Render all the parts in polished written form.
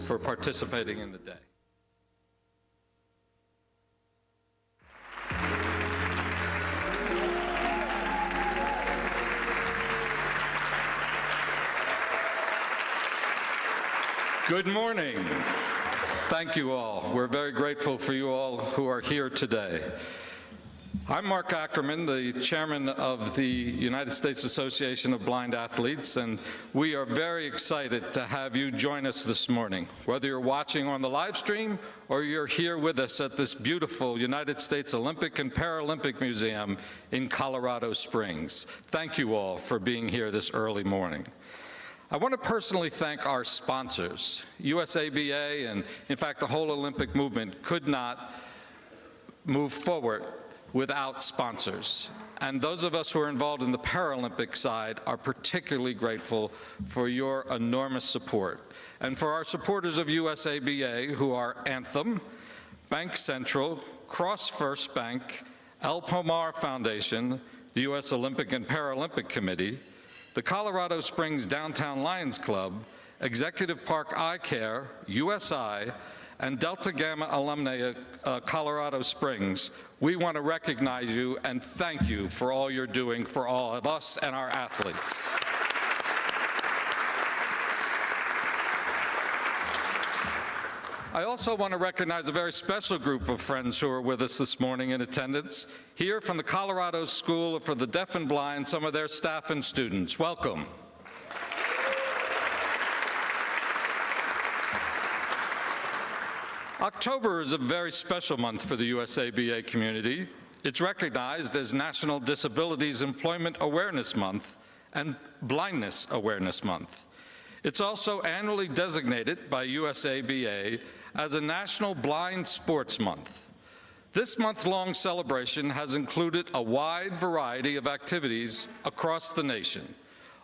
for participating in the day. Good morning. Thank you all. We're very grateful for you all who are here today. I'm Mark Ackerman, the chairman of the United States Association of Blind Athletes, and we are very excited to have you join us this morning, whether you're watching on the live stream or you're here with us at this beautiful United States Olympic and Paralympic Museum in Colorado Springs. Thank you all for being here this early morning. I want to personally thank our sponsors. USABA and, in fact, the whole Olympic movement could not move forward without sponsors. And those of us who are involved in the Paralympic side are particularly grateful for your enormous support. And for our supporters of USABA, who are Anthem, Bank Central, Cross First Bank, El Pomar Foundation, the U.S. Olympic and Paralympic Committee, the Colorado Springs Downtown Lions Club, Executive Park Eye Care, USI, and Delta Gamma alumni at Colorado Springs, we want to recognize you and thank you for all you're doing for all of us and our athletes. I also want to recognize a very special group of friends who are with us this morning in attendance. Here from the Colorado School for the Deaf and Blind, some of their staff and students. Welcome. October is a very special month for the USABA community. It's recognized as National Disabilities Employment Awareness Month and Blindness Awareness Month. It's also annually designated by USABA as a National Blind Sports Month. This month-long celebration has included a wide variety of activities across the nation,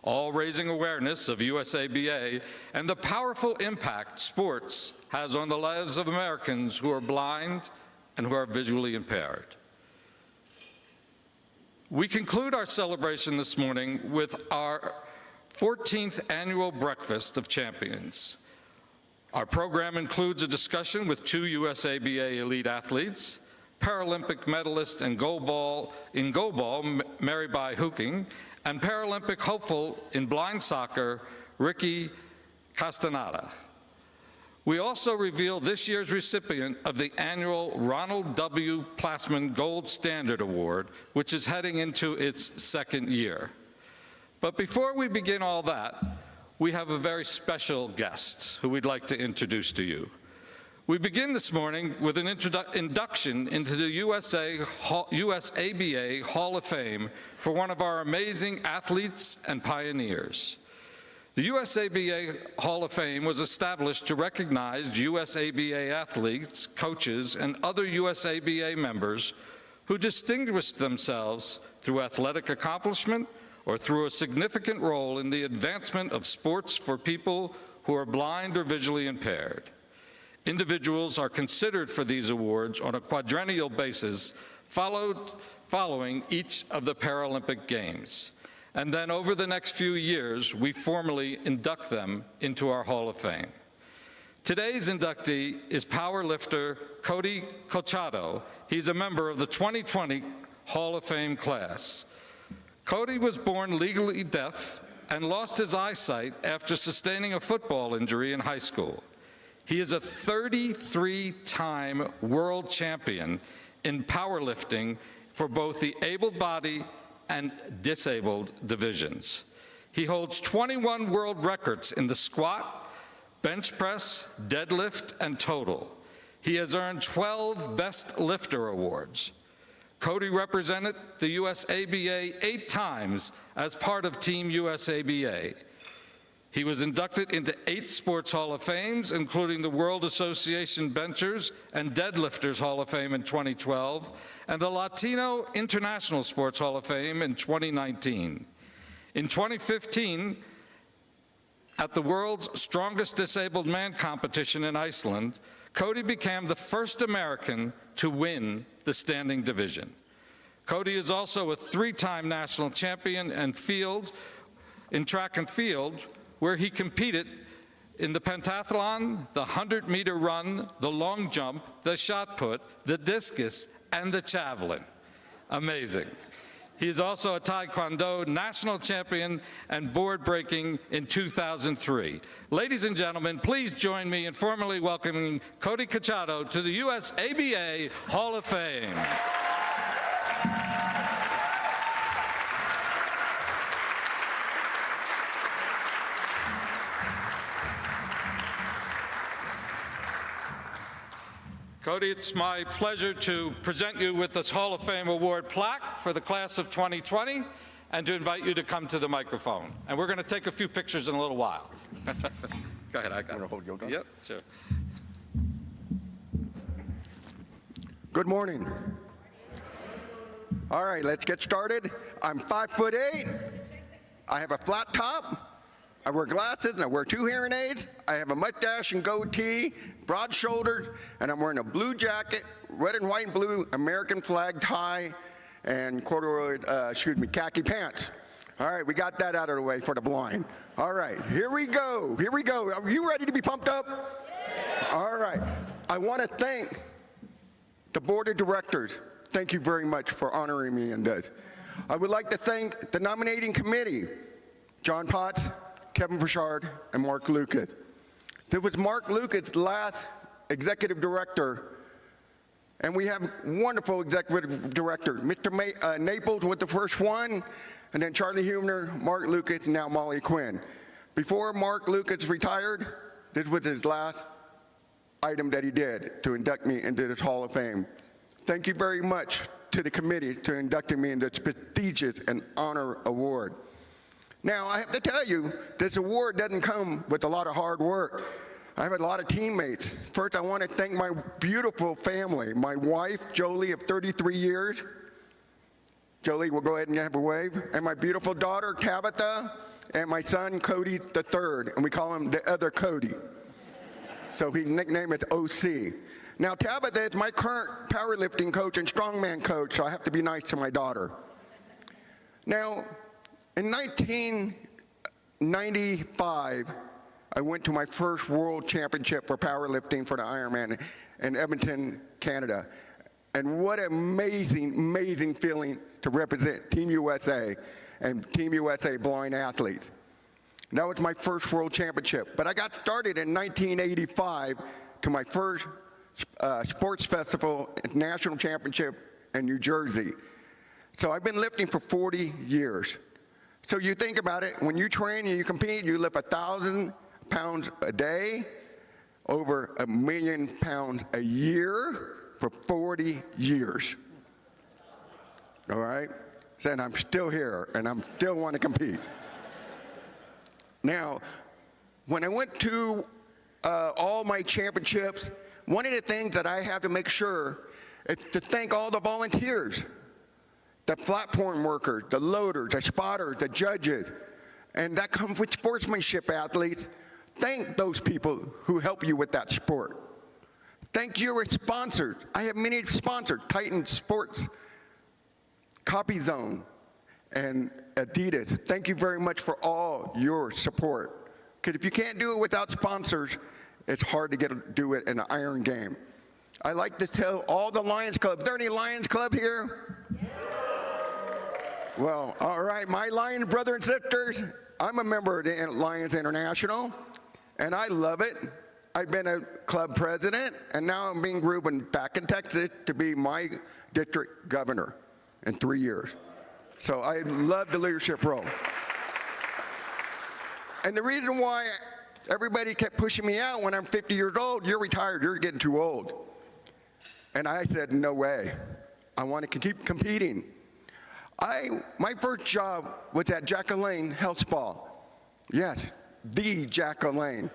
all raising awareness of USABA and the powerful impact sports has on the lives of Americans who are blind and who are visually impaired. We conclude our celebration this morning with our 14th Annual Breakfast of Champions. Our program includes a discussion with two USABA elite athletes, Paralympic medalist in goalball, Marybai Huking, and Paralympic hopeful in blind soccer, Ricky Castaneda. We also reveal this year's recipient of the annual Ronald W. Plassman Gold Standard Award, which is heading into its second year. But before we begin all that, we have a very special guest who we'd like to introduce to you. We begin this morning with an induction into the USABA Hall of Fame for one of our amazing athletes and pioneers. The USABA Hall of Fame was established to recognize USABA athletes, coaches, and other USABA members who distinguished themselves through athletic accomplishment or through a significant role in the advancement of sports for people who are blind or visually impaired. Individuals are considered for these awards on a quadrennial basis following each of the Paralympic Games. And then over the next few years, we formally induct them into our Hall of Fame. Today's inductee is powerlifter Cody Colchado. He's a member of the 2020 Hall of Fame class. Cody was born legally deaf and lost his eyesight after sustaining a football injury in high school. He is a 33-time world champion in powerlifting for both the able-bodied and disabled divisions. He holds 21 world records in the squat, bench press, deadlift, and total. He has earned 12 Best Lifter awards. Cody represented the USABA 8 times as part of Team USABA. He was inducted into 8 Sports Hall of Fames, including the World Association Benchers and Deadlifters Hall of Fame in 2012, and the Latino International Sports Hall of Fame in 2019. In 2015, at the World's Strongest Disabled Man competition in Iceland, Cody became the first American to win the standing division. Cody is also a 3-time national champion in track and field, where he competed in the pentathlon, the 100-meter run, the long jump, the shot put, the discus, and the javelin. Amazing. He is also a Taekwondo national champion and board breaking in 2003. Ladies and gentlemen, please join me in formally welcoming Cody Colchado to the USABA Hall of Fame. Cody, it's my pleasure to present you with this Hall of Fame award plaque for the class of 2020 and to invite you to come to the microphone. And we're going to take a few pictures in a little while. Go ahead, I got it. Yep, sure. Good morning. All right, let's get started. I'm 5'8". I have a flat top. I wear glasses and I wear 2 hearing aids. I have a mustache and goatee, broad shoulders, and I'm wearing a blue jacket, red and white and blue American flag tie, and corduroy, khaki pants. All right, we got that out of the way for the blind. All right, here we go. Here we go. Are you ready to be pumped up? Yeah. All right. I want to thank the board of directors. Thank you very much for honoring me in this. I would like to thank the nominating committee, John Potts, Kevin Bouchard, and Mark Lucas. This was Mark Lucas' last executive director, and we have wonderful executive directors. Mr. Naples was the first one, and then Charlie Huebner, Mark Lucas, and now Molly Quinn. Before Mark Lucas retired, this was his last item that he did to induct me into this Hall of Fame. Thank you very much to the committee for inducting me into this prestigious and honor award. Now, I have to tell you, this award doesn't come with a lot of hard work. I have a lot of teammates. First, I want to thank my beautiful family, my wife, Jolie, of 33 years. Jolie, we'll go ahead and have a wave. And my beautiful daughter, Tabitha, and my son, Cody III, and we call him the other Cody. So he nicknamed it OC. Now, Tabitha is my current powerlifting coach and strongman coach, so I have to be nice to my daughter. Now, in 1995, I went to my first world championship for powerlifting for the Ironman in Edmonton, Canada. And what an amazing, amazing feeling to represent Team USA and Team USA blind athletes. That was my first world championship. But I got started in 1985 to my first sports festival national championship in New Jersey. So I've been lifting for 40 years. So you think about it, when you train and you compete, you lift 1,000 pounds a day, over 1 million pounds a year for 40 years. All right? And I'm still here, and I still want to compete. Now, when I went to all my championships, one of the things that I have to make sure is to thank all the volunteers, the platform workers, the loaders, the spotters, the judges, and that comes with sportsmanship athletes. Thank those people who help you with that sport. Thank your sponsors. I have many sponsors, Titan Sports, Copy Zone, and Adidas. Thank you very much for all your support. Because if you can't do it without sponsors, it's hard to do it in an iron game. I like to tell all the Lions Club, are there any Lions Club here? Well, all right, my Lions brothers and sisters, I'm a member of the Lions International, and I love it. I've been a club president, and now I'm being grouped back in Texas to be my district governor in 3 years. So I love the leadership role. And the reason why everybody kept pushing me out when I'm 50 years old, you're retired, you're getting too old. And I said, no way. I want to keep competing. My first job was at Jack Lane Health Spa. Yes, the Jack Lane.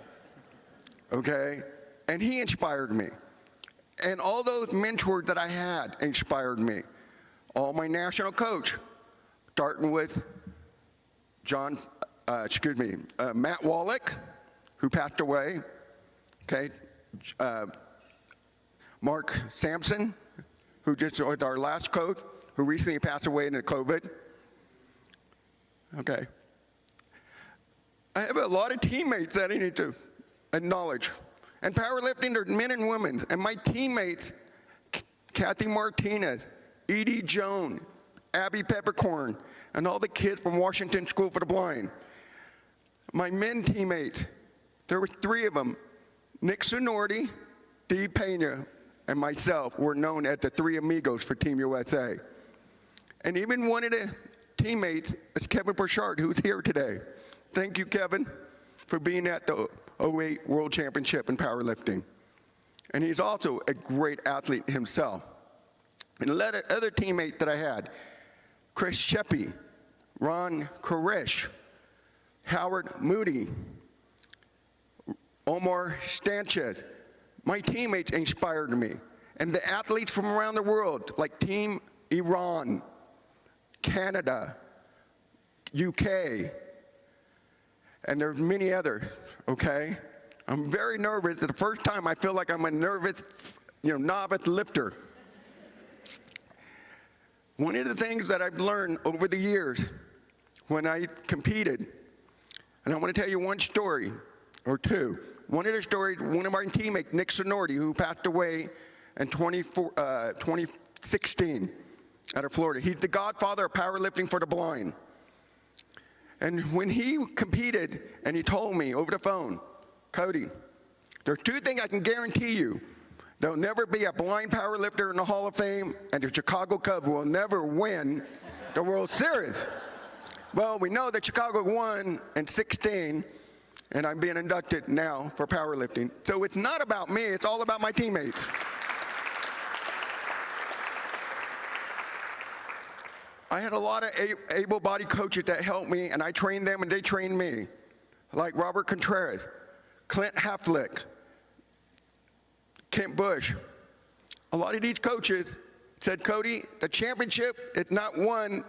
Okay? And he inspired me. And all those mentors that I had inspired me. All my national coach, starting with Matt Wallach, who passed away. Okay? Mark Sampson, who just was our last coach, who recently passed away in COVID. Okay. I have a lot of teammates that I need to acknowledge. And powerlifting, there's men and women. And my teammates, Kathy Martinez, Edie Joan, Abby Peppercorn, and all the kids from Washington School for the Blind. My men teammates, there were 3 of them. Nick Sonorti, Dee Pena, and myself were known as the 3 amigos for Team USA. And even one of the teammates is Kevin Burchard, who's here today. Thank you, Kevin, for being at the 08 World Championship in powerlifting. And he's also a great athlete himself. And the other teammates that I had, Chris Sheppy, Ron Koresh, Howard Moody, Omar Sanchez. My teammates inspired me. And the athletes from around the world, like Team Iran, Canada, UK, and there's many others, okay? I'm very nervous. The first time I feel like I'm a nervous, novice lifter. One of the things that I've learned over the years when I competed, and I want to tell you one story or two. One of the stories, one of our teammates, Nick Sonorti, who passed away in 2016 out of Florida. He's the godfather of powerlifting for the blind. And when he competed, and he told me over the phone, Cody, there are 2 things I can guarantee you. There'll never be a blind powerlifter in the Hall of Fame, and the Chicago Cubs will never win the World Series. Well, we know that Chicago won in 16, and I'm being inducted now for powerlifting. So it's not about me, it's all about my teammates. I had a lot of able-bodied coaches that helped me, and I trained them and they trained me, like Robert Contreras, Clint Haflick, Kent Bush. A lot of these coaches said, Cody, the championship is not won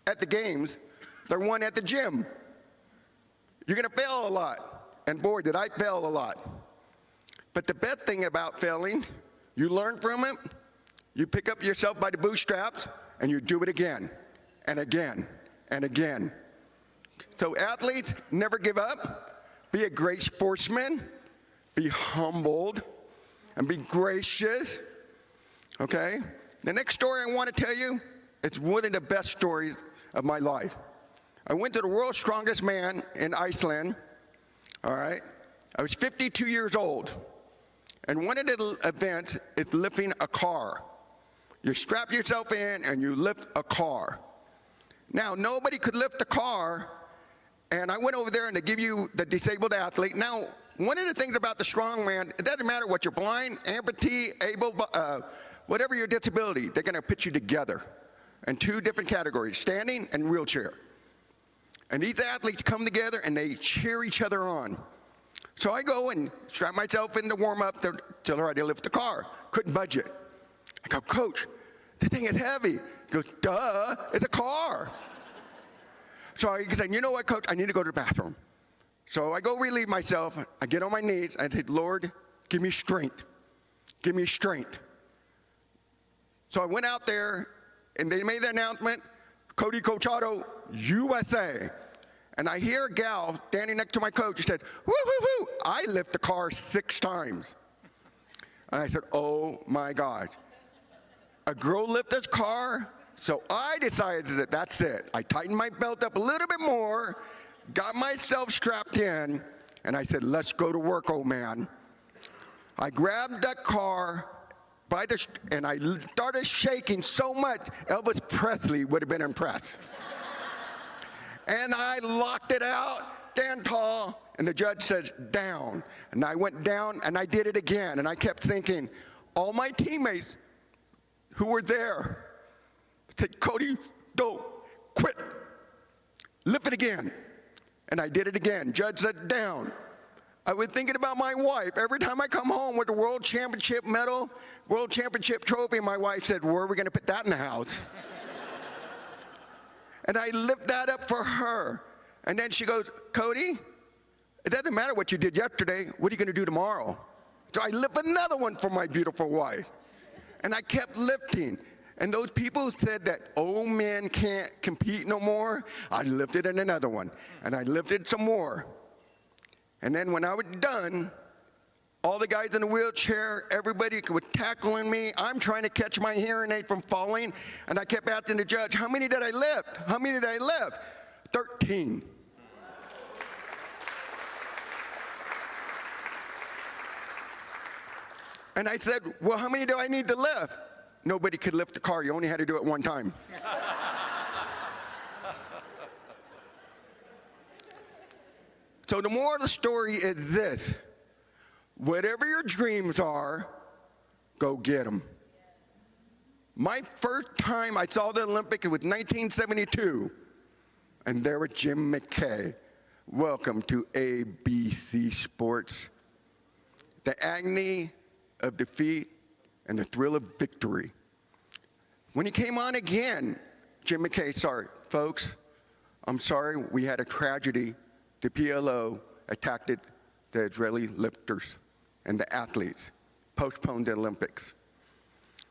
at the games, they're won at the gym. You're gonna fail a lot, and boy, did I fail a lot. But the best thing about failing, you learn from it, you pick up yourself by the bootstraps, and you do it again, and again, and again. So athletes, never give up, be a great sportsman, be humbled, and be gracious, okay? The next story I want to tell you, it's one of the best stories of my life. I went to the world's strongest man in Iceland, all right? I was 52 years old, and one of the events is lifting a car. You strap yourself in and you lift a car. Now, nobody could lift a car, and I went over there and they give you the disabled athlete. Now, one of the things about the strongman, it doesn't matter what you're blind, amputee, able, whatever your disability, they're gonna put you together in 2 different categories, standing and wheelchair. And these athletes come together and they cheer each other on. So I go and strap myself in to warm up till they're ready to lift the car. Couldn't budge it. I go, Coach, the thing is heavy. He goes, duh, it's a car. So I said, you know what, Coach, I need to go to the bathroom. So I go relieve myself. I get on my knees. I said, Lord, give me strength. Give me strength. So I went out there, and they made the announcement, Cody Colchado, USA. And I hear a gal standing next to my coach. She said, woo, woo, woo. I lift the car 6 times. And I said, oh, my God. A girl lift this car? So I decided that that's it. I tightened my belt up a little bit more, got myself strapped in, and I said, let's go to work, old man. I grabbed that car and I started shaking so much, Elvis Presley would have been impressed. And I locked it out, stand tall, and the judge said, down. And I went down, and I did it again, and I kept thinking, all my teammates who were there said, Cody, don't quit. Lift it again. And I did it again. Judge said, down. I was thinking about my wife. Every time I come home with the world championship medal, world championship trophy, my wife said, where are we going to put that in the house? And I lift that up for her. And then she goes, Cody, it doesn't matter what you did yesterday. What are you going to do tomorrow? So I lift another one for my beautiful wife. And I kept lifting. And those people who said that old men can't compete no more, I lifted in another one. And I lifted some more. And then when I was done, all the guys in the wheelchair, everybody was tackling me. I'm trying to catch my hearing aid from falling, and I kept asking the judge, how many did I lift? How many did I lift? 13. And I said, well, how many do I need to lift? Nobody could lift the car. You only had to do it one time. So the moral of the story is this. Whatever your dreams are, go get them. My first time I saw the Olympic, it was 1972. And there was Jim McKay. Welcome to ABC Sports. The agony of defeat and the thrill of victory. When he came on again, Jim McKay, sorry, folks, I'm sorry, we had a tragedy. The PLO attacked the Israeli lifters and the athletes, postponed the Olympics.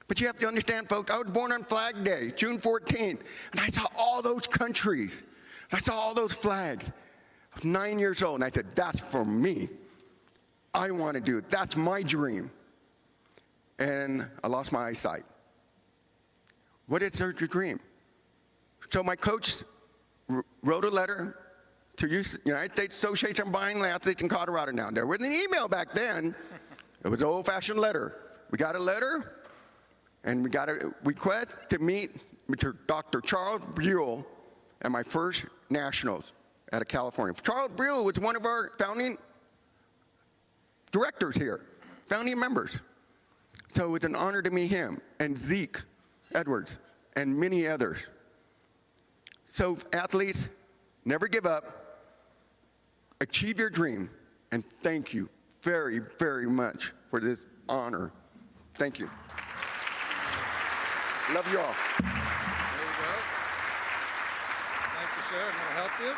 But you have to understand, folks, I was born on Flag Day, June 14th, and I saw all those countries. I saw all those flags. I was 9 years old, and I said, that's for me. I want to do it. That's my dream. And I lost my eyesight. What is your dream? So my coach wrote a letter to United States Association of Blind Athletes in Colorado now. There wasn't an email back then. It was an old-fashioned letter. We got a letter, and we got a request to meet Mr. Dr. Charles Buell at my first nationals out of California. Charles Buell was one of our founding directors here, founding members. So it was an honor to meet him, and Zeke Edwards, and many others. So athletes, never give up, achieve your dream, and thank you very, very much for this honor. Thank you. Love you all. There you go. Thank you, sir. I'm going to help you.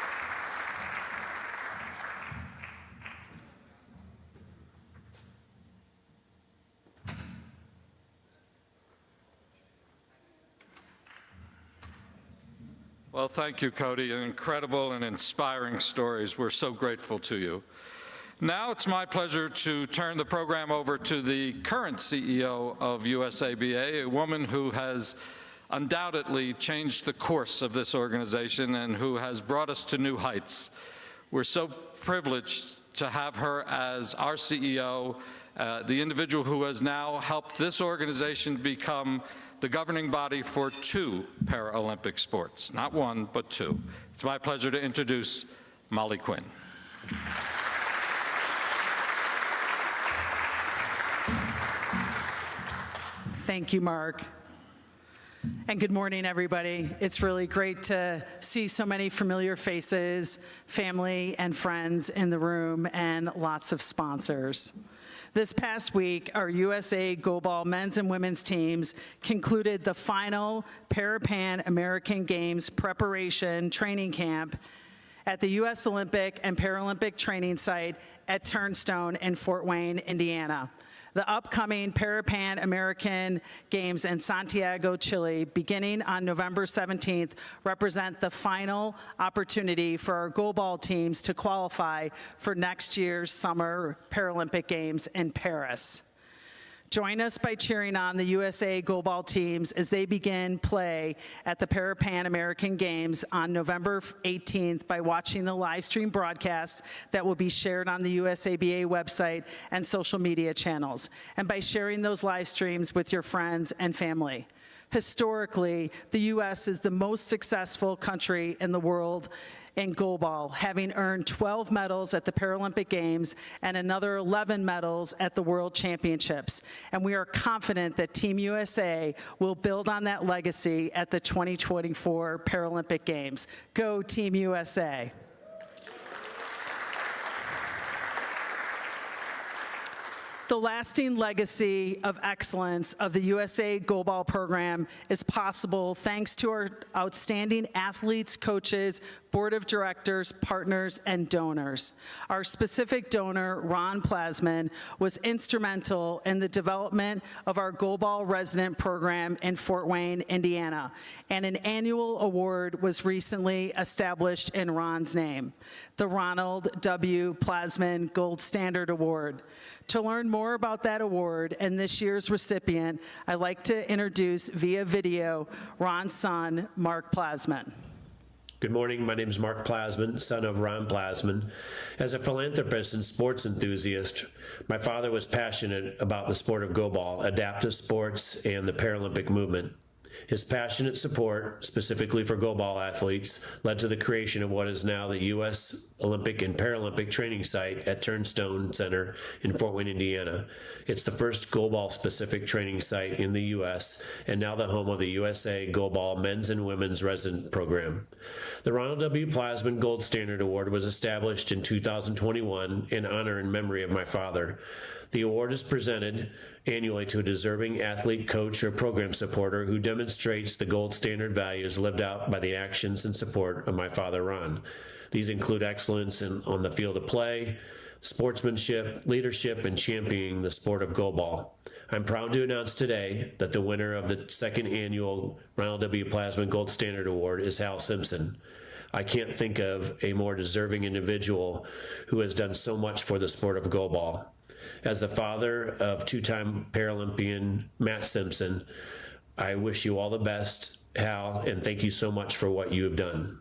Well, thank you, Cody. Incredible and inspiring stories. We're so grateful to you. Now it's my pleasure to turn the program over to the current CEO of USABA, a woman who has undoubtedly changed the course of this organization and who has brought us to new heights. We're so privileged to have her as our CEO, the individual who has now helped this organization become the governing body for 2 Paralympic sports, not 1, but 2. It's my pleasure to introduce Molly Quinn. Thank you, Mark. And good morning, everybody. It's really great to see so many familiar faces, family and friends in the room, and lots of sponsors. This past week, our USA goalball men's and women's teams concluded the final Pan American Games preparation training camp at the U.S. Olympic and Paralympic training site at Turnstone in Fort Wayne, Indiana. The upcoming Pan American Games in Santiago, Chile, beginning on November 17th, represent the final opportunity for our goalball teams to qualify for next year's Summer Paralympic Games in Paris. Join us by cheering on the USA goalball teams as they begin play at the Pan American Games on November 18th by watching the live stream broadcast that will be shared on the USABA website and social media channels, and by sharing those live streams with your friends and family. Historically, the U.S. is the most successful country in the world in goalball, having earned 12 medals at the Paralympic Games and another 11 medals at the World Championships. And we are confident that Team USA will build on that legacy at the 2024 Paralympic Games. Go Team USA. . ' The lasting legacy of excellence of the USA Goalball program is possible thanks to our outstanding athletes, coaches, board of directors, partners, and donors. Our specific donor, Ron Plassman, was instrumental in the development of our Goalball resident program in Fort Wayne, Indiana, and an annual award was recently established in Ron's name, the Ronald W. Plassman Gold Standard Award. To learn more about that award and this year's recipient, I'd like to introduce via video Ron's son, Mark Plassman. Good morning, my name is Mark Plassman, son of Ron Plassman. As a philanthropist and sports enthusiast, my father was passionate about the sport of goalball, adaptive sports, and the Paralympic movement. His passionate support, specifically for goalball athletes, led to the creation of what is now the U.S. Olympic and Paralympic training site at Turnstone Center in Fort Wayne, Indiana. It's the first goalball-specific training site in the U.S. and now the home of the USA Goalball Men's and Women's Resident Program. The Ronald W. Plassman Gold Standard Award was established in 2021 in honor and memory of my father. The award is presented annually to a deserving athlete, coach, or program supporter who demonstrates the gold standard values lived out by the actions and support of my father, Ron. These include excellence on the field of play, sportsmanship, leadership, and championing the sport of goalball. I'm proud to announce today that the winner of the second annual Ronald W. Plassman Gold Standard Award is Hal Simpson. I can't think of a more deserving individual who has done so much for the sport of goalball. As the father of two-time Paralympian Matt Simpson, I wish you all the best, Hal, and thank you so much for what you have done.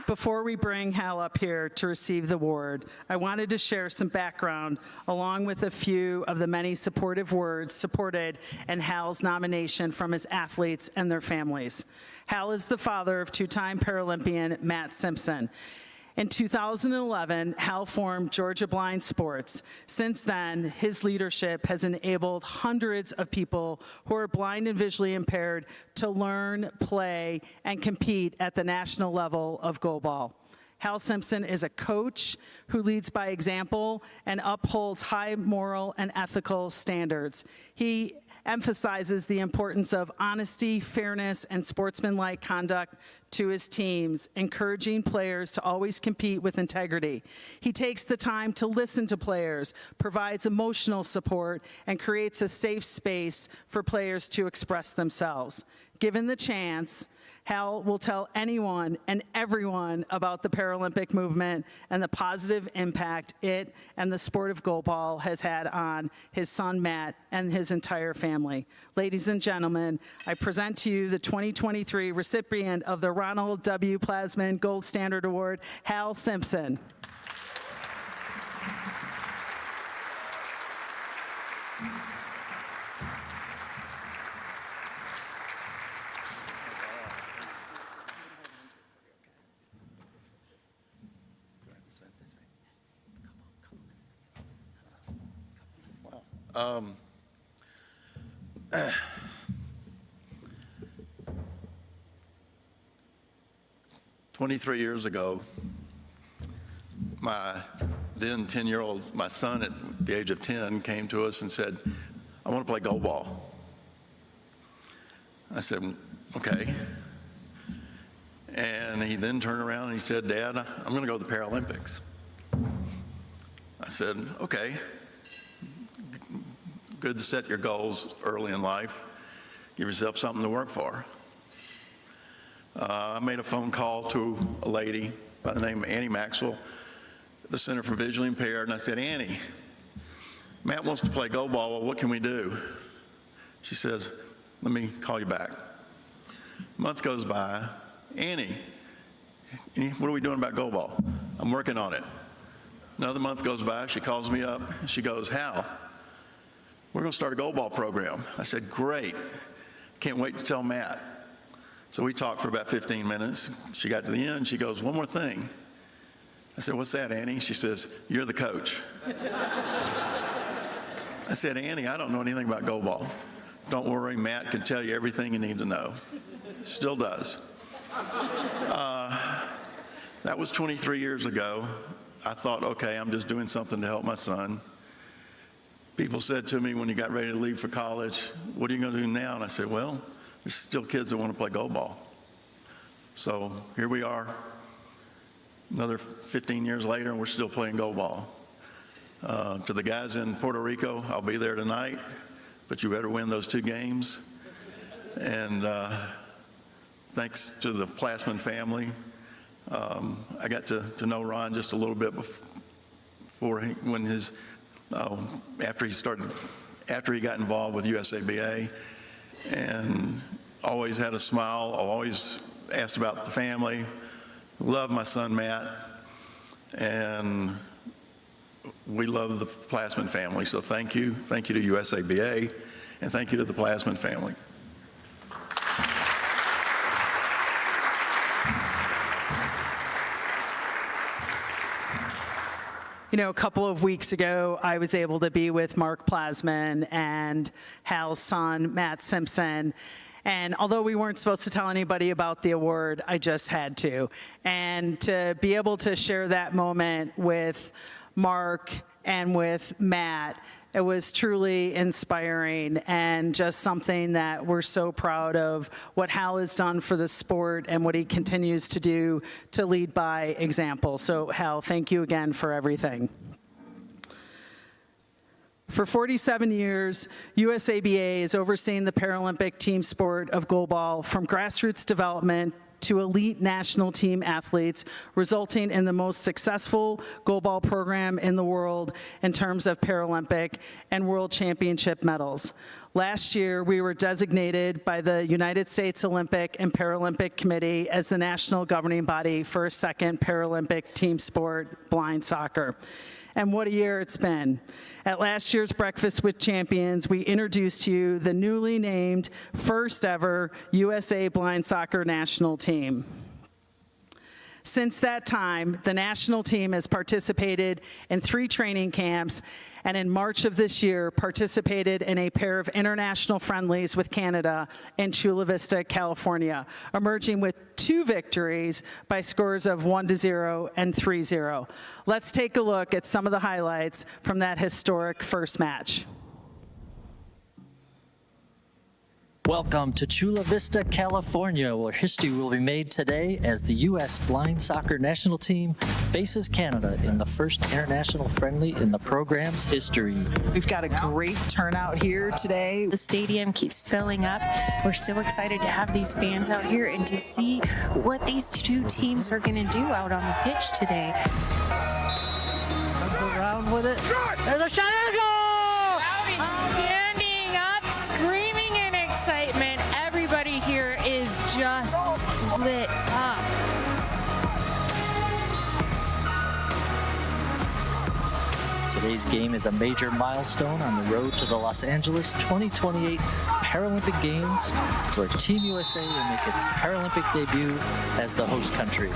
Before we bring Hal up here to receive the award, I wanted to share some background along with a few of the many supportive words supported in Hal's nomination from his athletes and their families. Hal is the father of two-time Paralympian Matt Simpson. In 2011, Hal formed Georgia Blind Sports. Since then, his leadership has enabled hundreds of people who are blind and visually impaired to learn, play, and compete at the national level of goalball. Hal Simpson is a coach who leads by example and upholds high moral and ethical standards. He emphasizes the importance of honesty, fairness, and sportsmanlike conduct to his teams, encouraging players to always compete with integrity. He takes the time to listen to players, provides emotional support, and creates a safe space for players to express themselves. Given the chance, Hal will tell anyone and everyone about the Paralympic movement and the positive impact it and the sport of goalball has had on his son Matt and his entire family. Ladies and gentlemen, I present to you the 2023 recipient of the Ronald W. Plassman Gold Standard Award, Hal Simpson. Wow. 23 years ago, my then 10-year-old, my son at the age of 10 came to us and said, I want to play goalball. I said, okay. And he then turned around and he said, Dad, I'm going to go to the Paralympics. I said, okay. Good to set your goals early in life. Give yourself something to work for. I made a phone call to a lady by the name of Annie Maxwell at the Center for Visually Impaired, and I said, Annie, Matt wants to play goalball. Well, what can we do? She says, let me call you back. A month goes by. Annie, what are we doing about goalball? I'm working on it. Another month goes by. She calls me up. And she goes, Hal, we're going to start a goalball program. I said, great. Can't wait to tell Matt. So we talked for about 15 minutes. She got to the end. She goes, one more thing. I said, what's that, Annie? She says, you're the coach. I said, Annie, I don't know anything about goalball. Don't worry, Matt can tell you everything you need to know. Still does. That was 23 years ago. I thought, okay, I'm just doing something to help my son. People said to me when he got ready to leave for college, what are you going to do now? And I said, well, there's still kids that want to play goalball. So here we are, another 15 years later, and we're still playing goalball. To the guys in Puerto Rico, I'll be there tonight, but you better win those 2 games. And thanks to the Plassman family, I got to know Ron just a little bit before after he got involved with USABA, and always had a smile, always asked about the family, loved my son Matt, and we love the Plassman family. So thank you to USABA, and thank you to the Plassman family. You know, a couple of weeks ago, I was able to be with Mark Plassman and Hal's son, Matt Simpson. And although we weren't supposed to tell anybody about the award, I just had to. And to be able to share that moment with Mark and with Matt, it was truly inspiring and just something that we're so proud of what Hal has done for the sport and what he continues to do to lead by example. So Hal, thank you again for everything. For 47 years, USABA has overseen the Paralympic team sport of goalball from grassroots development to elite national team athletes, resulting in the most successful goalball program in the world in terms of Paralympic and World Championship medals. Last year, we were designated by the United States Olympic and Paralympic Committee as the national governing body for a second Paralympic team sport, blind soccer. And what a year it's been. At last year's Breakfast with Champions, we introduced to you the newly named first ever USA Blind Soccer National Team. Since that time, the national team has participated in 3 training camps, and in March of this year, participated in a pair of international friendlies with Canada in Chula Vista, California, emerging with 2 victories by scores of 1-0 and 3-0. Let's take a look at some of the highlights from that historic first match. Welcome to Chula Vista, California, where history will be made today as the U.S. Blind Soccer National Team faces Canada in the first international friendly in the program's history. We've got a great turnout here today. The stadium keeps filling up. We're so excited to have these fans out here and to see what these 2 teams are going to do out on the pitch today. Comes around with it. There's a shot and a goal! Crowd is standing up, screaming in excitement. Everybody here is just lit up. Today's game is a major milestone on the road to the Los Angeles 2028 Paralympic Games, where Team USA will make its Paralympic debut as the host country.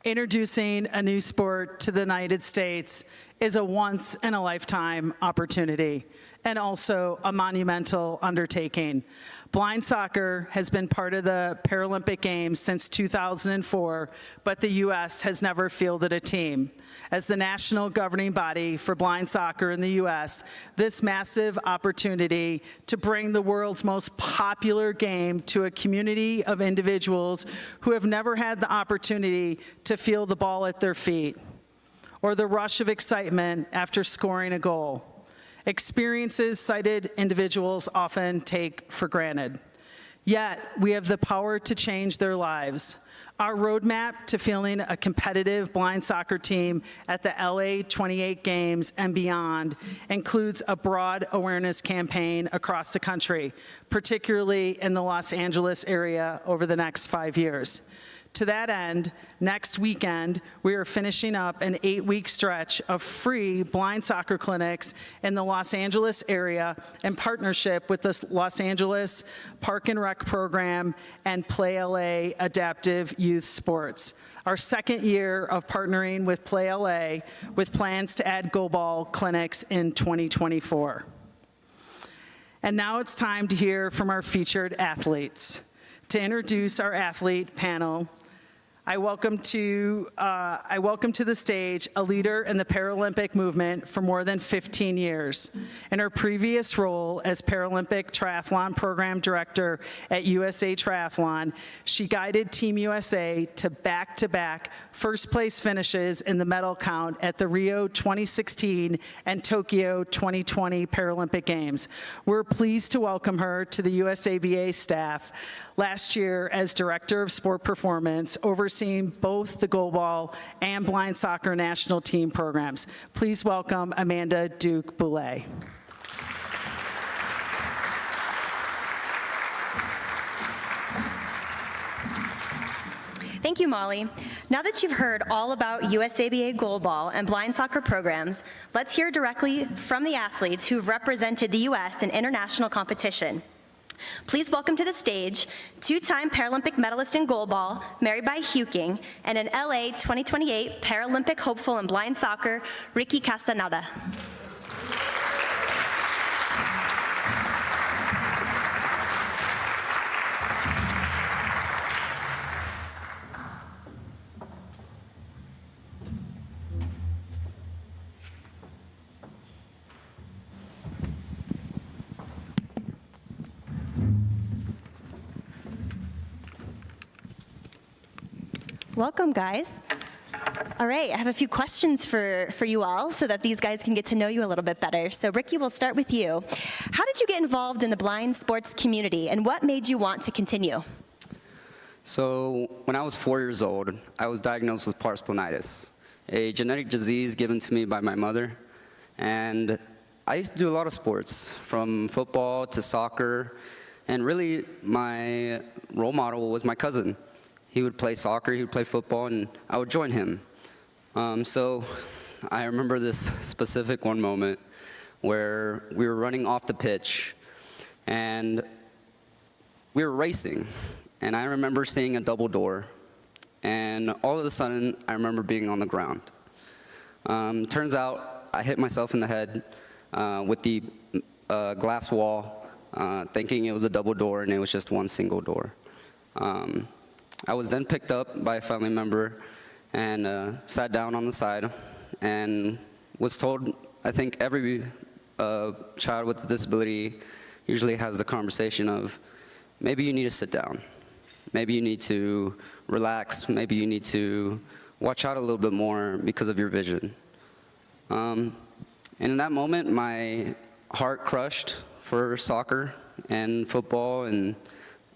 Introducing a new sport to the United States is a once-in-a-lifetime opportunity and also a monumental undertaking. Blind soccer has been part of the Paralympic Games since 2004, but the U.S. has never fielded a team. As the national governing body for blind soccer in the U.S., this massive opportunity to bring the world's most popular game to a community of individuals who have never had the opportunity to feel the ball at their feet or the rush of excitement after scoring a goal. Experiences sighted individuals often take for granted. Yet, we have the power to change their lives. Our roadmap to fielding a competitive blind soccer team at the LA 28 Games and beyond includes a broad awareness campaign across the country, particularly in the Los Angeles area over the next 5 years. To that end, next weekend, we are finishing up an 8-week stretch of free blind soccer clinics in the Los Angeles area in partnership with the Los Angeles Park and Rec program and Play LA Adaptive Youth Sports. Our second year of partnering with Play LA with plans to add goalball clinics in 2024. And now it's time to hear from our featured athletes. To introduce our athlete panel, I welcome to the stage a leader in the Paralympic movement for more than 15 years. In her previous role as Paralympic Triathlon Program Director at USA Triathlon, she guided Team USA to back-to-back first-place finishes in the medal count at the Rio 2016 and Tokyo 2020 Paralympic Games. We're pleased to welcome her to the USABA staff last year as Director of Sport Performance, overseeing both the goalball and blind soccer national team programs. Please welcome Amanda Duke-Boulay. Thank you, Molly. Now that you've heard all about USABA goalball and blind soccer programs, let's hear directly from the athletes who've represented the U.S. in international competition. Please welcome to the stage two-time Paralympic medalist in goalball, Marybai Huking, and an LA 2028 Paralympic hopeful in blind soccer, Ricky Castaneda. Welcome, guys. All right, I have a few questions for you all so that these guys can get to know you a little bit better. So Ricky, we'll start with you. How did you get involved in the blind sports community, and what made you want to continue? So when I was 4 years old, I was diagnosed with parsplanitis, a genetic disease given to me by my mother. And I used to do a lot of sports, from football to soccer, and really my role model was my cousin. He would play soccer, he would play football, and I would join him. So I remember this specific one moment where we were running off the pitch and we were racing. And I remember seeing a double door, and all of a sudden I remember being on the ground. Turns out I hit myself in the head with the glass wall, thinking it was a double door, and it was just one single door. I was then picked up by a family member and sat down on the side and was told, I think every child with a disability usually has the conversation of, maybe you need to sit down, maybe you need to relax, maybe you need to watch out a little bit more because of your vision. And in that moment, my heart crushed for soccer and football and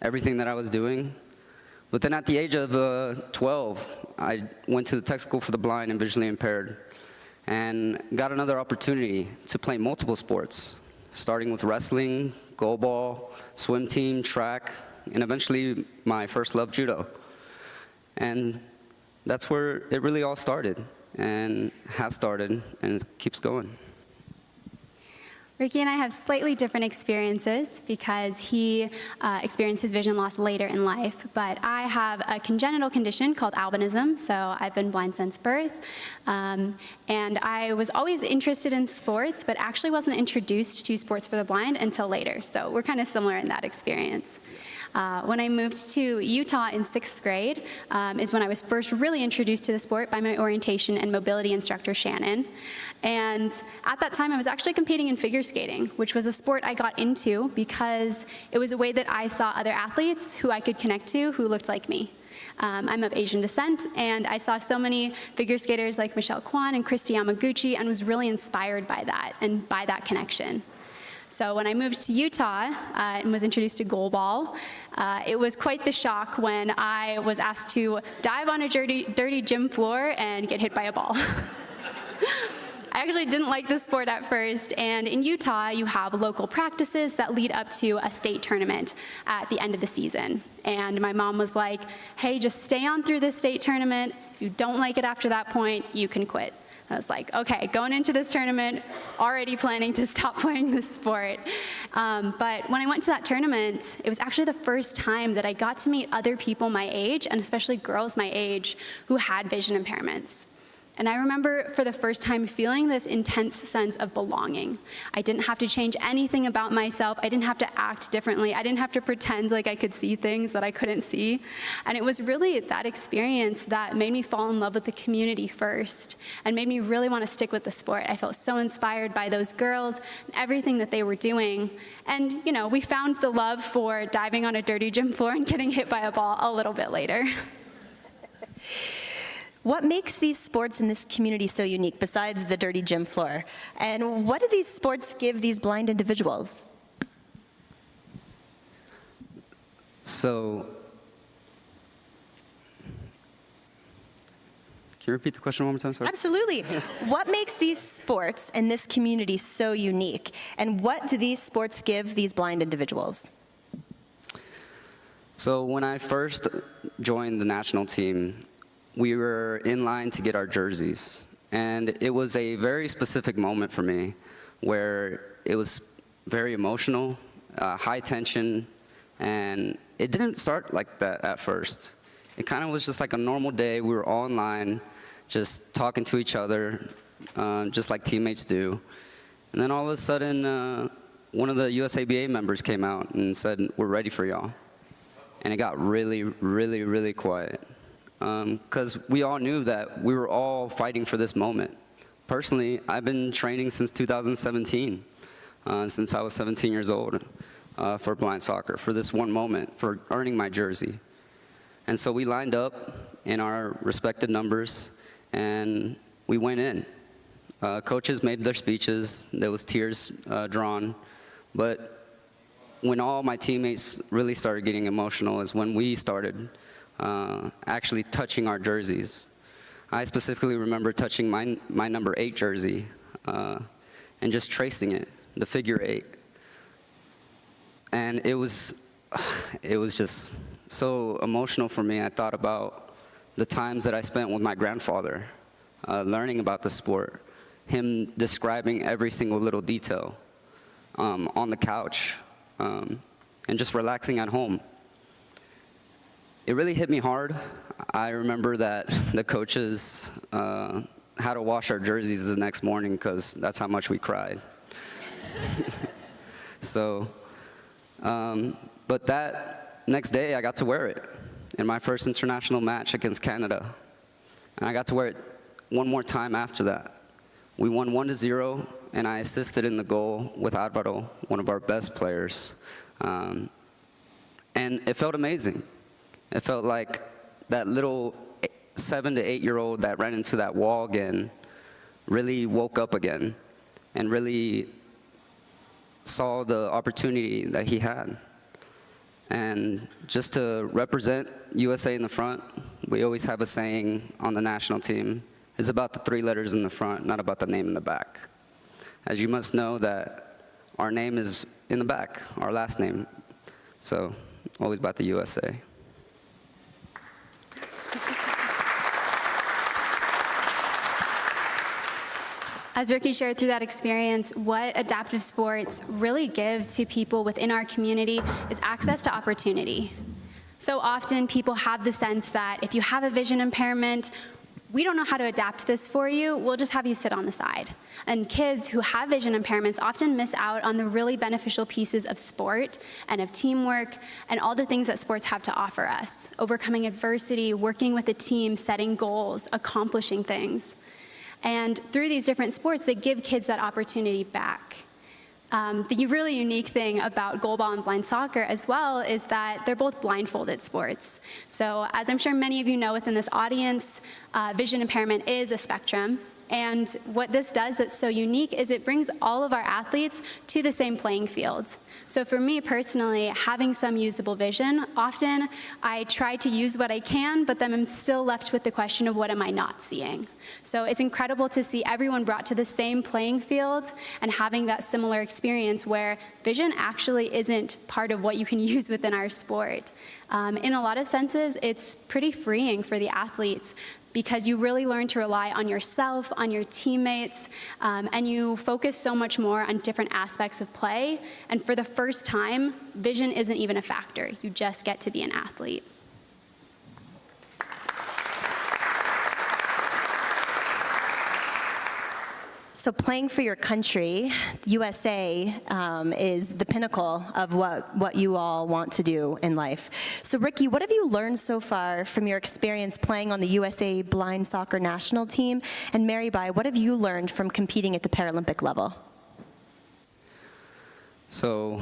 everything that I was doing. But then at the age of 12, I went to the tech school for the blind and visually impaired and got another opportunity to play multiple sports, starting with wrestling, goalball, swim team, track, and eventually my first love, judo. And that's where it really all started and has started and it keeps going. Ricky and I have slightly different experiences because he experienced his vision loss later in life, but I have a congenital condition called albinism, so I've been blind since birth, and I was always interested in sports, but actually wasn't introduced to sports for the blind until later, so we're kind of similar in that experience. When I moved to Utah in 6th grade is when I was first really introduced to the sport by my orientation and mobility instructor, Shannon. And at that time, I was actually competing in figure skating, which was a sport I got into because it was a way that I saw other athletes who I could connect to who looked like me. I'm of Asian descent, and I saw so many figure skaters like Michelle Kwan and Christy Yamaguchi and was really inspired by that and by that connection. So when I moved to Utah and was introduced to goalball, it was quite the shock when I was asked to dive on a dirty gym floor and get hit by a ball. I actually didn't like the sport at first, and in Utah, you have local practices that lead up to a state tournament at the end of the season. And my mom was like, hey, just stay on through this state tournament. If you don't like it after that point, you can quit. I was like, okay, going into this tournament, already planning to stop playing this sport. But when I went to that tournament, it was actually the first time that I got to meet other people my age, and especially girls my age, who had vision impairments. And I remember for the first time feeling this intense sense of belonging. I didn't have to change anything about myself. I didn't have to act differently. I didn't have to pretend like I could see things that I couldn't see. And it was really that experience that made me fall in love with the community first and made me really want to stick with the sport. I felt so inspired by those girls and everything that they were doing. And, you know, we found the love for diving on a dirty gym floor and getting hit by a ball a little bit later. What makes these sports in this community so unique besides the dirty gym floor? And what do these sports give these blind individuals? So, can you repeat the question one more time? Sorry. Absolutely. What makes these sports and this community so unique? And what do these sports give these blind individuals? So when I first joined the national team, we were in line to get our jerseys. And it was a very specific moment for me where it was very emotional, high tension, and it didn't start like that at first. It kind of was just like a normal day. We were all in line, just talking to each other, just like teammates do. And then all of a sudden, one of the USABA members came out and said, "We're ready for y'all." And it got really, really, really quiet. Because we all knew that we were all fighting for this moment. Personally, I've been training since 2017, since I was 17 years old, for blind soccer, for this one moment, for earning my jersey. And so we lined up in our respected numbers, and we went in. Coaches made their speeches. There was tears drawn. But when all my teammates really started getting emotional is when we started actually touching our jerseys. I specifically remember touching my number 8 jersey and just tracing it, the figure 8. And it was just so emotional for me. I thought about the times that I spent with my grandfather, learning about the sport, him describing every single little detail on the couch, and just relaxing at home. It really hit me hard. I remember that the coaches had to wash our jerseys the next morning because that's how much we cried. So, but that next day I got to wear it in my first international match against Canada. And I got to wear it one more time after that. We won 1-0, and I assisted in the goal with Alvaro, one of our best players. And it felt amazing. It felt like that little 7 to 8-year-old that ran into that wall again really woke up again and really saw the opportunity that he had. And just to represent USA in the front, we always have a saying on the national team, it's about the 3 letters in the front, not about the name in the back. As you must know that our name is in the back, our last name. So always about the USA. As Ricky shared through that experience, what adaptive sports really give to people within our community is access to opportunity. So often people have the sense that if you have a vision impairment, we don't know how to adapt this for you, we'll just have you sit on the side. And kids who have vision impairments often miss out on the really beneficial pieces of sport and of teamwork and all the things that sports have to offer us. Overcoming adversity, working with a team, setting goals, accomplishing things. And through these different sports, they give kids that opportunity back. The really unique thing about goalball and blind soccer as well is that they're both blindfolded sports. So as I'm sure many of you know within this audience, vision impairment is a spectrum. And what this does that's so unique is it brings all of our athletes to the same playing field. So for me personally, having some usable vision, often I try to use what I can, but then I'm still left with the question of what am I not seeing? So it's incredible to see everyone brought to the same playing field and having that similar experience where vision actually isn't part of what you can use within our sport. In a lot of senses, it's pretty freeing for the athletes because you really learn to rely on yourself, on your teammates, and you focus so much more on different aspects of play. And for the first time, vision isn't even a factor. You just get to be an athlete. So playing for your country, USA, is the pinnacle of what you all want to do in life. So Ricky, what have you learned so far from your experience playing on the USA Blind Soccer National Team? And Marybai, what have you learned from competing at the Paralympic level? So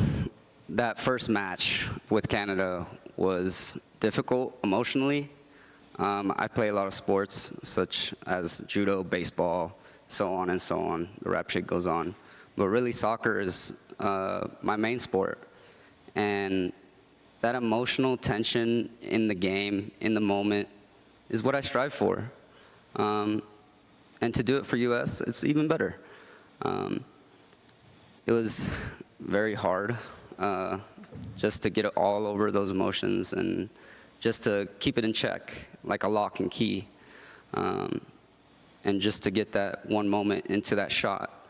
that first match with Canada was difficult emotionally. I play a lot of sports such as judo, baseball, so on and so on. The rap sheet goes on. But really soccer is my main sport. And that emotional tension in the game, in the moment, is what I strive for. And to do it for US, it's even better. It was very hard just to get it all over those emotions and just to keep it in check, like a lock and key. And just to get that one moment into that shot.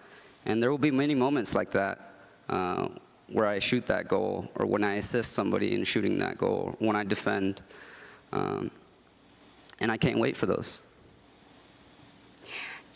And there will be many moments like that where I shoot that goal, or when I assist somebody in shooting that goal, when I defend. And I can't wait for those.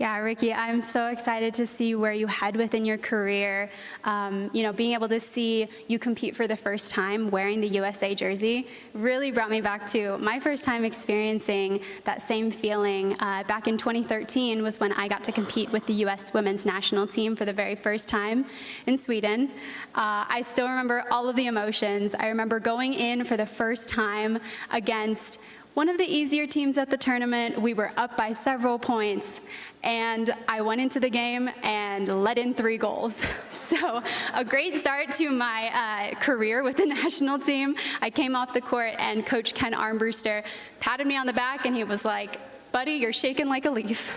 Yeah, Ricky, I'm so excited to see where you head within your career. You know, being able to see you compete for the first time wearing the USA jersey really brought me back to my first time experiencing that same feeling. Back in 2013 was when I got to compete with the US women's national team for the very first time in Sweden. I still remember all of the emotions. I remember going in for the first time against one of the easier teams at the tournament. We were up by several points, and I went into the game and let in 3 goals. So a great start to my career with the national team. I came off the court, and Coach Ken Armbruster patted me on the back, and he was like, "Buddy, you're shaking like a leaf."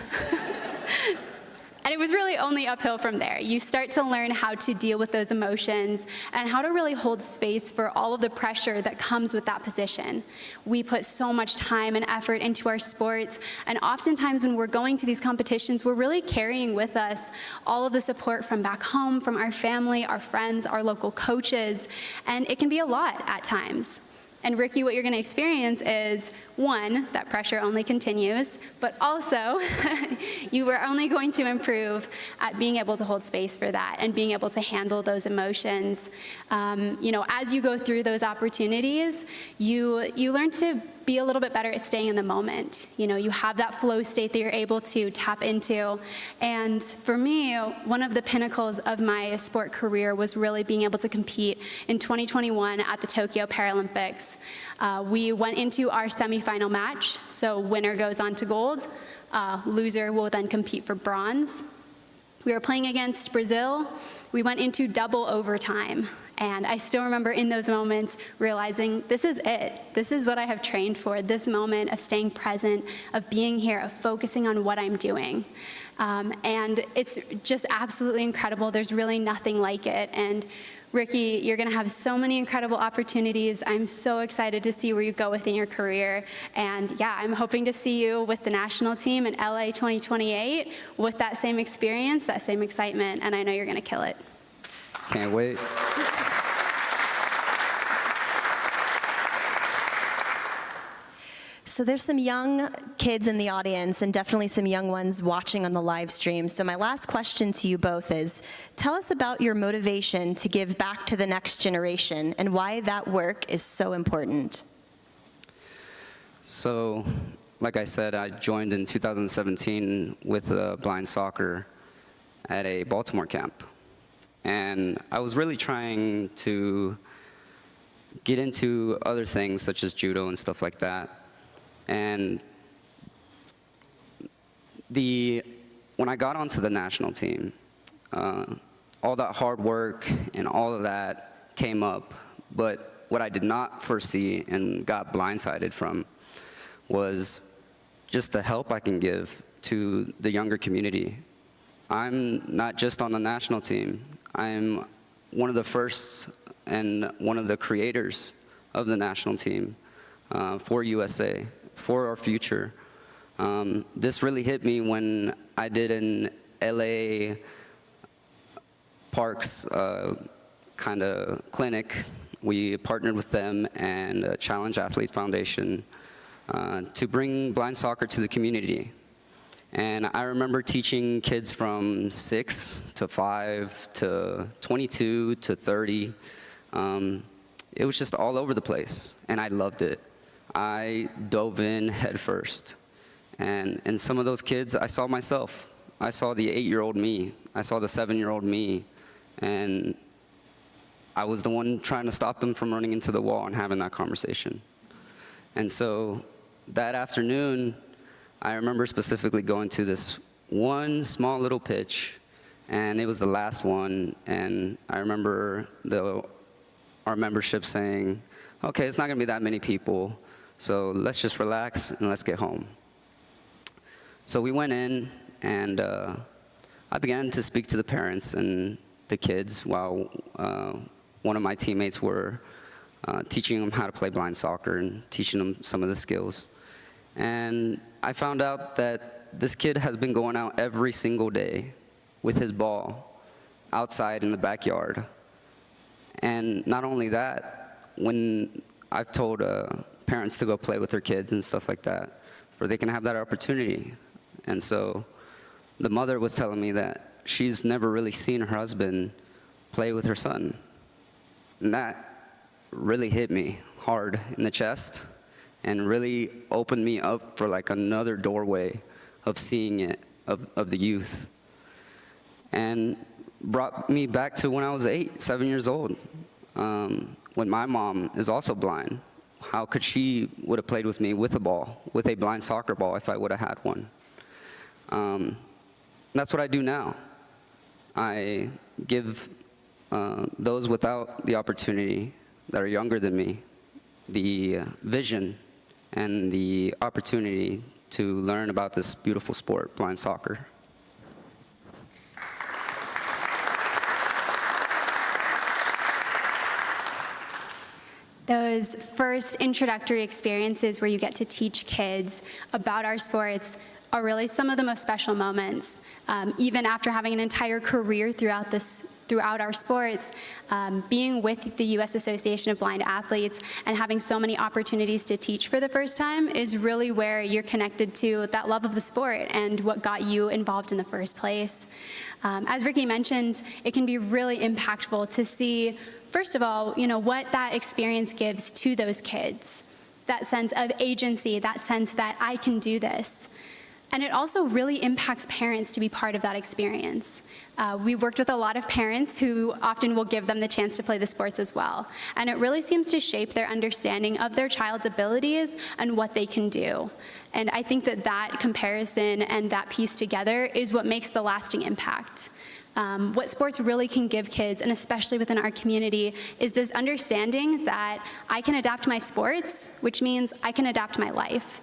And it was really only uphill from there. You start to learn how to deal with those emotions and how to really hold space for all of the pressure that comes with that position. We put so much time and effort into our sports, and oftentimes when we're going to these competitions, we're really carrying with us all of the support from back home, from our family, our friends, our local coaches, and it can be a lot at times. And Ricky, what you're going to experience is, one, that pressure only continues, but also you are only going to improve at being able to hold space for that and being able to handle those emotions. You know, as you go through those opportunities, you learn to be a little bit better at staying in the moment. You know, you have that flow state that you're able to tap into. And for me, one of the pinnacles of my sport career was really being able to compete in 2021 at the Tokyo Paralympics. We went into our semifinal match, so winner goes on to gold. Loser will then compete for bronze. We were playing against Brazil. We went into double overtime. And I still remember in those moments realizing this is it. This is what I have trained for, this moment of staying present, of being here, of focusing on what I'm doing. And it's just absolutely incredible. There's really nothing like it. And Ricky, you're going to have so many incredible opportunities. I'm so excited to see where you go within your career. And yeah, I'm hoping to see you with the national team in LA 2028 with that same experience, that same excitement, and I know you're going to kill it. Can't wait. So there's some young kids in the audience and definitely some young ones watching on the live stream. So my last question to you both is, tell us about your motivation to give back to the next generation and why that work is so important. So, like I said, I joined in 2017 with blind soccer at a Baltimore camp. And I was really trying to get into other things such as judo and stuff like that. And when when I got onto the national team, all that hard work and all of that came up, but what I did not foresee and got blindsided from was just the help I can give to the younger community. I'm not just on the national team. I'm one of the first and one of the creators of the national team for USA, for our future. This really hit me when I did an LA Parks kind of clinic. We partnered with them and Challenge Athletes Foundation to bring blind soccer to the community. And I remember teaching kids from 6 to 5 to 22 to 30. It was just all over the place, and I loved it. I dove in head first. And in some of those kids, I saw myself. I saw the 8-year-old me. I saw the 7-year-old me. And I was the one trying to stop them from running into the wall and having that conversation. And so that afternoon, I remember specifically going to this one small little pitch, and it was the last one, and I remember our membership saying, okay, it's not gonna be that many people, so let's just relax and let's get home. So we went in, and I began to speak to the parents and the kids while one of my teammates were teaching them how to play blind soccer and teaching them some of the skills. And I found out that this kid has been going out every single day with his ball outside in the backyard. And not only that, when I've told parents to go play with their kids and stuff like that, for they can have that opportunity. And so the mother was telling me that she's never really seen her husband play with her son. And that really hit me hard in the chest and really opened me up for like another doorway of seeing it, of the youth. And brought me back to when I was 7 years old, when my mom is also blind. How could she would have played with me with a ball, with a blind soccer ball if I would have had one? That's what I do now. I give those without the opportunity that are younger than me the vision and the opportunity to learn about this beautiful sport, blind soccer. Those first introductory experiences where you get to teach kids about our sports are really some of the most special moments. Even after having an entire career throughout our sports, being with the U.S. Association of Blind Athletes and having so many opportunities to teach for the first time is really where you're connected to that love of the sport and what got you involved in the first place. As Ricky mentioned, it can be really impactful to see, first of all, what that experience gives to those kids, that sense of agency, that sense that I can do this. And it also really impacts parents to be part of that experience. We've worked with a lot of parents who often will give them the chance to play the sports as well. And it really seems to shape their understanding of their child's abilities and what they can do. And I think that comparison and that piece together is what makes the lasting impact. What sports really can give kids, and especially within our community, is this understanding that I can adapt my sports, which means I can adapt my life.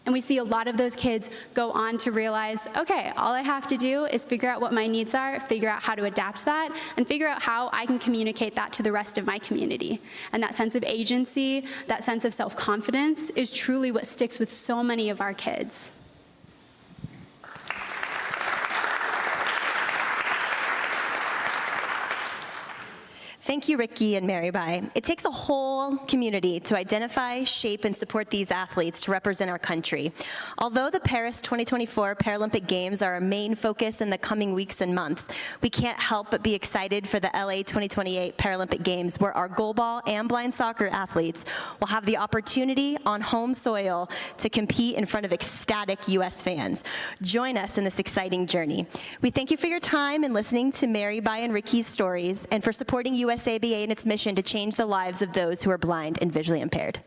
And we see a lot of those kids go on to realize, okay, all I have to do is figure out what my needs are, figure out how to adapt that, and figure out how I can communicate that to the rest of my community. And that sense of agency, that sense of self-confidence is truly what sticks with so many of our kids. Thank you, Ricky and Marybai. It takes a whole community to identify, shape, and support these athletes to represent our country. Although the Paris 2024 Paralympic Games are our main focus in the coming weeks and months, we can't help but be excited for the LA 2028 Paralympic Games, where our goalball and blind soccer athletes will have the opportunity on home soil to compete in front of ecstatic U.S. fans. Join us in this exciting journey. We thank you for your time and listening to Marybai and Ricky's stories, and for supporting USABA and its mission to change the lives of those who are blind and visually impaired.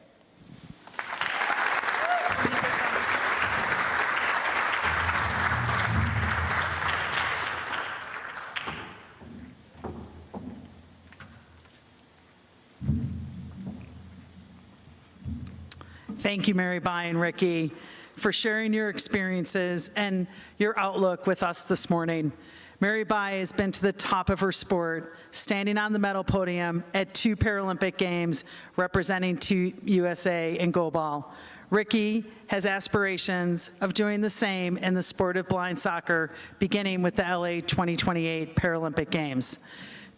Thank you, Marybai and Ricky, for sharing your experiences and your outlook with us this morning. Marybai has been to the top of her sport, standing on the medal podium at 2 Paralympic Games, representing Team USA in goalball. Ricky has aspirations of doing the same in the sport of blind soccer, beginning with the LA 2028 Paralympic Games.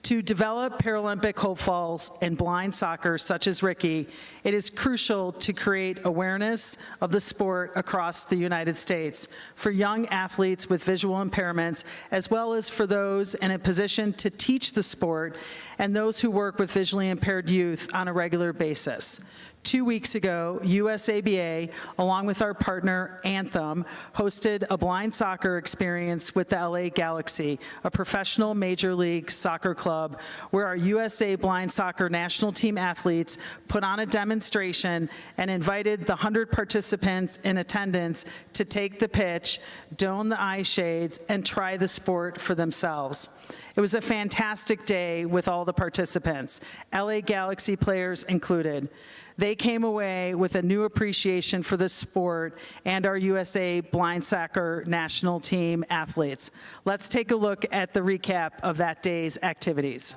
To develop Paralympic hopefuls in blind soccer, such as Ricky, it is crucial to create awareness of the sport across the United States for young athletes with visual impairments, as well as for those in a position to teach the sport and those who work with visually impaired youth on a regular basis. 2 weeks ago, USABA, along with our partner Anthem, hosted a blind soccer experience with the LA Galaxy, a professional major league soccer club, where our USA Blind Soccer national team athletes put on a demonstration and invited the 100 participants in attendance to take the pitch, don the eye shades, and try the sport for themselves. It was a fantastic day with all the participants, LA Galaxy players included. They came away with a new appreciation for the sport and our USA Blind Soccer national team athletes. Let's take a look at the recap of that day's activities.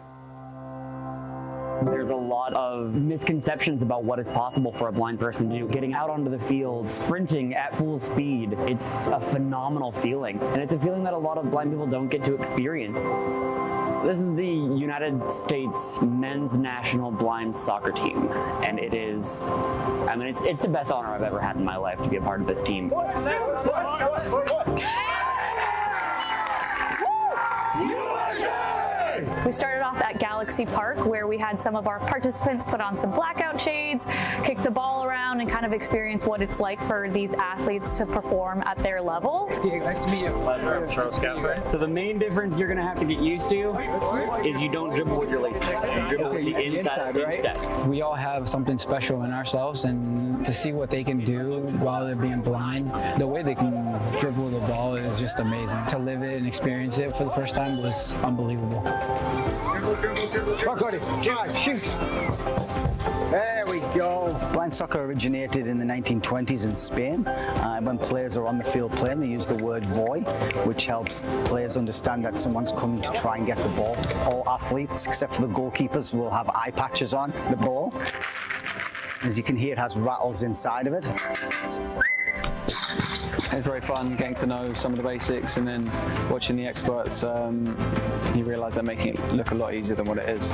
There's a lot of misconceptions about what is possible for a blind person to do. Getting out onto the field, sprinting at full speed, it's a phenomenal feeling. And it's a feeling that a lot of blind people don't get to experience. This is the United States men's national blind soccer team. And it is, I mean, it's the best honor I've ever had in my life to be a part of this team. We started off at Galaxy Park, where we had some of our participants put on some blackout shades, kick the ball around, and kind of experience what it's like for these athletes to perform at their level. Nice to meet you. Pleasure. I'm Charles Caffrey. So the main difference you're going to have to get used to is you don't dribble with your laces. You dribble with the inside, right? We all have something special in ourselves, and to see what they can do while they're being blind, the way they can dribble the ball is just amazing. To live it and experience it for the first time was unbelievable. Go, Cody. Shoot. There we go. Blind soccer originated in the 1920s in Spain. When players are on the field playing, they use the word voy, which helps players understand that someone's coming to try and get the ball. All athletes, except for the goalkeepers, will have eye patches on the ball. As you can hear, it has rattles inside of it. It's very fun getting to know some of the basics, and then watching the experts, you realize they're making it look a lot easier than what it is.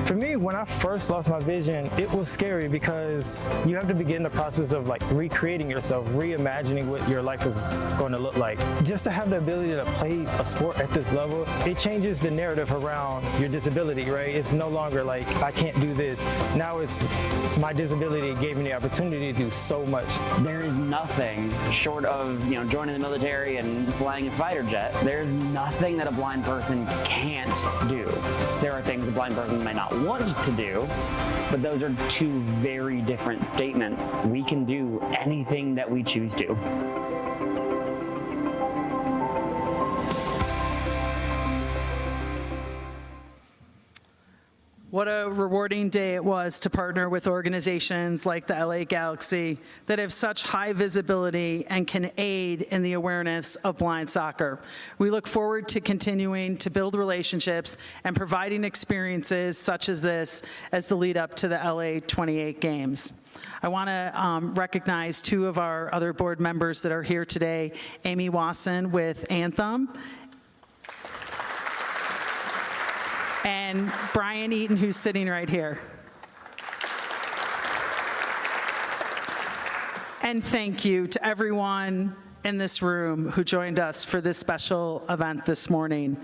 For me, when I first lost my vision, it was scary because you have to begin the process of like recreating yourself, reimagining what your life is going to look like. Just to have the ability to play a sport at this level, it changes the narrative around your disability, right? It's no longer like, I can't do this. Now it's my disability gave me the opportunity to do so much. There is nothing short of, joining the military and flying a fighter jet. There's nothing that a blind person can't do. There are things a blind person may not want to do, but those are two very different statements. We can do anything that we choose to. What a rewarding day it was to partner with organizations like the LA Galaxy that have such high visibility and can aid in the awareness of blind soccer. We look forward to continuing to build relationships and providing experiences such as this as the lead up to the LA 28 Games. I want to recognize two of our other board members that are here today, Amy Wasson with Anthem, and Brian Eaton, who's sitting right here. And thank you to everyone in this room who joined us for this special event this morning.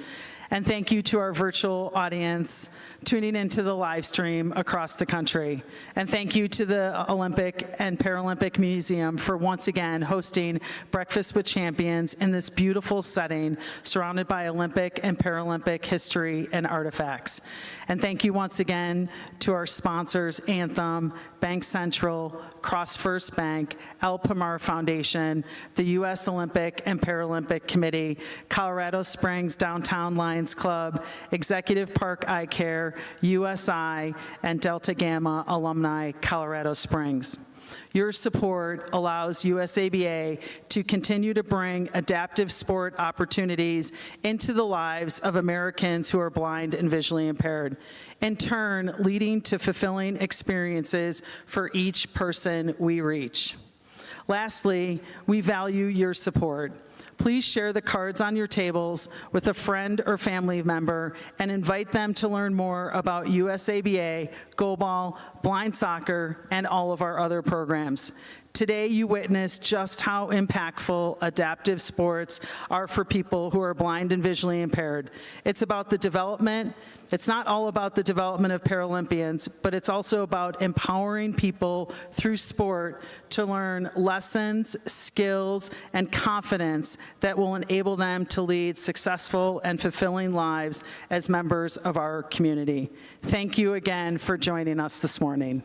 And thank you to our virtual audience tuning into the live stream across the country. And thank you to the Olympic and Paralympic Museum for once again hosting Breakfast with Champions in this beautiful setting surrounded by Olympic and Paralympic history and artifacts. And thank you once again to our sponsors, Anthem, Bank Central, Cross First Bank, El Pomar Foundation, the U.S. Olympic and Paralympic Committee, Colorado Springs Downtown Lions Lions Club, Executive Park Eye Care, USI, and Delta Gamma Alumni, Colorado Springs. Your support allows USABA to continue to bring adaptive sport opportunities into the lives of Americans who are blind and visually impaired, in turn leading to fulfilling experiences for each person we reach. Lastly, we value your support. Please share the cards on your tables with a friend or family member and invite them to learn more about USABA, goalball, blind soccer, and all of our other programs. Today, you witnessed just how impactful adaptive sports are for people who are blind and visually impaired. It's about the development. It's not all about the development of Paralympians, but it's also about empowering people through sport to learn lessons, skills, and confidence that will enable them to lead successful and fulfilling lives as members of our community. Thank you again for joining us this morning.